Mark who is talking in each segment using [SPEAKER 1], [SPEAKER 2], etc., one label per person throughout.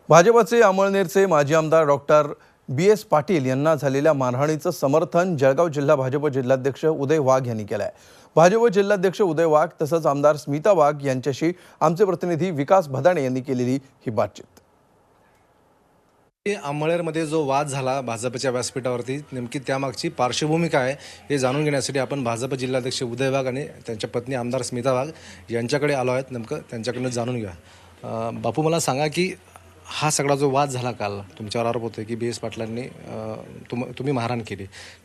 [SPEAKER 1] भाजपचे अमळनेरचे माजी आमदार डॉक्टर बी.एस. पाटील यांना झालेल्या मारहाणीचं समर्थन जळगाव जिल्हा भाजप जिल्हाध्यक्ष उदय वाघ यांनी केलं आहे। भाजप जिल्हाध्यक्ष उदय वाघ तसंच आमदार स्मिता वाघ यांच्याशी आमचे प्रतिनिधी विकास भदाणे यांनी केलेली ही बातचीत।
[SPEAKER 2] अमळनेरमध्ये जो वाद झाला भाजपच्या व्यासपीठावरती, नेमकी त्यामागची पार्श्वभूमी काय आहे हे जाणून घेण्यासाठी आपण भाजप जिल्हाध्यक्ष उदय वाघ आणि त्यांच्या पत्नी आमदार स्मिता वाघ यांच्याकडे आलो आहेत। नेमकं त्यांच्याकडनं जाणून घ्या। बापू, मला सांगा की हा सगळा जो वाद झाला काल, तुमच्यावर आरोप होतोय की बी.एस. पाटलांनी तुम्ही मारहाण केली,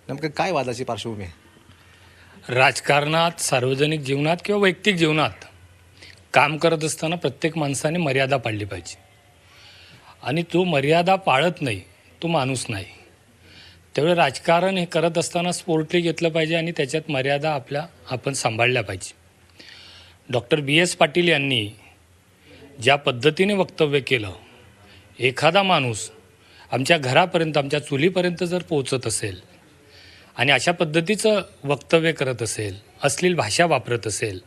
[SPEAKER 2] नेमकं काय वादाची पार्श्वभूमी आहे?
[SPEAKER 3] राजकारणात, सार्वजनिक जीवनात किंवा वैयक्तिक जीवनात काम करत असताना प्रत्येक माणसाने मर्यादा पाळली पाहिजे आणि तो मर्यादा पाळत नाही तो माणूस नाही। त्यामुळे राजकारण हे करत असताना स्पोर्टली घेतलं पाहिजे आणि त्याच्यात मर्यादा आपण सांभाळल्या पाहिजे। Doctor BS. पाटील यांनी ज्या पद्धतीने वक्तव्य केलं, एखादा माणूस आमच्या घरापर्यंत, आमच्या चुलीपर्यंत जर पोहोचत असेल आणि अशा पद्धतीचं वक्तव्य करत असेल, अश्लील भाषा वापरत असेल,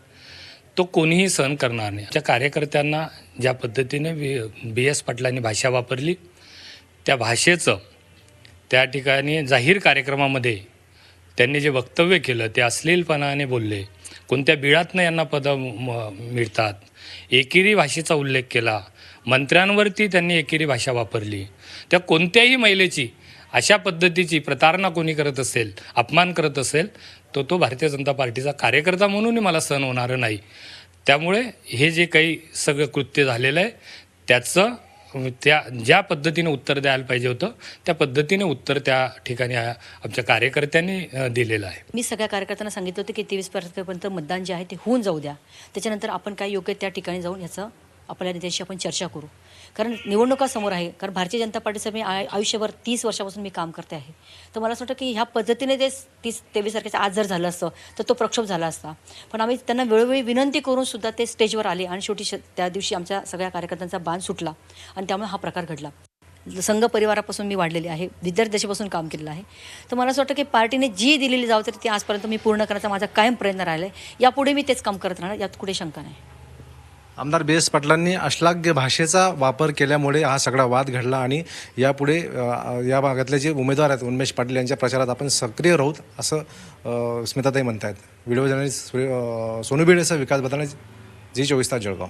[SPEAKER 3] तो कोणीही सहन करणार नाही। आमच्या कार्यकर्त्यांना ज्या पद्धतीने बी.एस. पाटलांनी भाषा वापरली, त्या भाषेचं त्या ठिकाणी जाहीर कार्यक्रमामध्ये त्यांनी जे वक्तव्य केलं ते अश्लीलपणाने बोलले। कोणत्या बिळातनं यांना पदं मिळतात, एकेरी भाषेचा उल्लेख केला, मंत्र्यांवरती त्यांनी एकेरी भाषा वापरली। त्या कोणत्याही महिलेची अशा पद्धतीची प्रतारणा कोणी करत असेल, अपमान करत असेल, तो भारतीय जनता पार्टीचा कार्यकर्ता म्हणूनही मला सहन होणारं नाही। त्यामुळे हे जे काही सगळं कृत्य झालेलं आहे त्याचं ज्या पद्धतीने उत्तर द्यायला पाहिजे होतं त्या पद्धतीने उत्तर त्या ठिकाणी आमच्या कार्यकर्त्यांनी दिलेलं आहे।
[SPEAKER 4] मी सगळ्या कार्यकर्त्यांना सांगितलं होतं की 23 तारखेपर्यंत मतदान जे आहे ते होऊन जाऊ द्या, त्याच्यानंतर आपण काय योग्य त्या ठिकाणी जाऊन याचं आपल्या नेत्याशी आपण चर्चा करू। कारण निवडणुका समोर आहे। कारण भारतीय जनता पार्टीचं मी आयुष्यभर 30 वर्षापासून मी काम करते आहे। तर मला असं वाटतं की ह्या पद्धतीने ते 23 तारखेचं आज जर झालं असतं तर तो प्रक्षोभ झाला असता। पण आम्ही त्यांना वेळोवेळी विनंती करून सुद्धा ते स्टेजवर आले आणि शेवटी त्या दिवशी आमच्या सगळ्या कार्यकर्त्यांचा बाण सुटला आणि त्यामुळे हा प्रकार घडला। संघ परिवारापासून मी वाढलेली आहे, विद्यार्थ्यापासून काम केलेलं आहे। तर मला असं वाटतं की पार्टीने जी दिलेली जबाबदारी ती आजपर्यंत मी पूर्ण करण्याचा माझा कायम प्रयत्न राहिला आहे। यापुढे मी तेच काम करत राहणार, यात कुठे शंका नाही।
[SPEAKER 2] आमदार बी.एस. पाटलांनी अश्लाघ्य भाषेचा वापर केल्यामुळे हा सगळा वाद घडला आणि यापुढे या भागातले जे उमेदवार आहेत उन्मेष पाटील यांच्या प्रचारात आपण सक्रिय राहूत असं स्मिताताई म्हणतात। व्हिडिओ जर्नलिस्ट सोनू भिडेसह विकास भदाणे, झी 24 तास, जळगाव।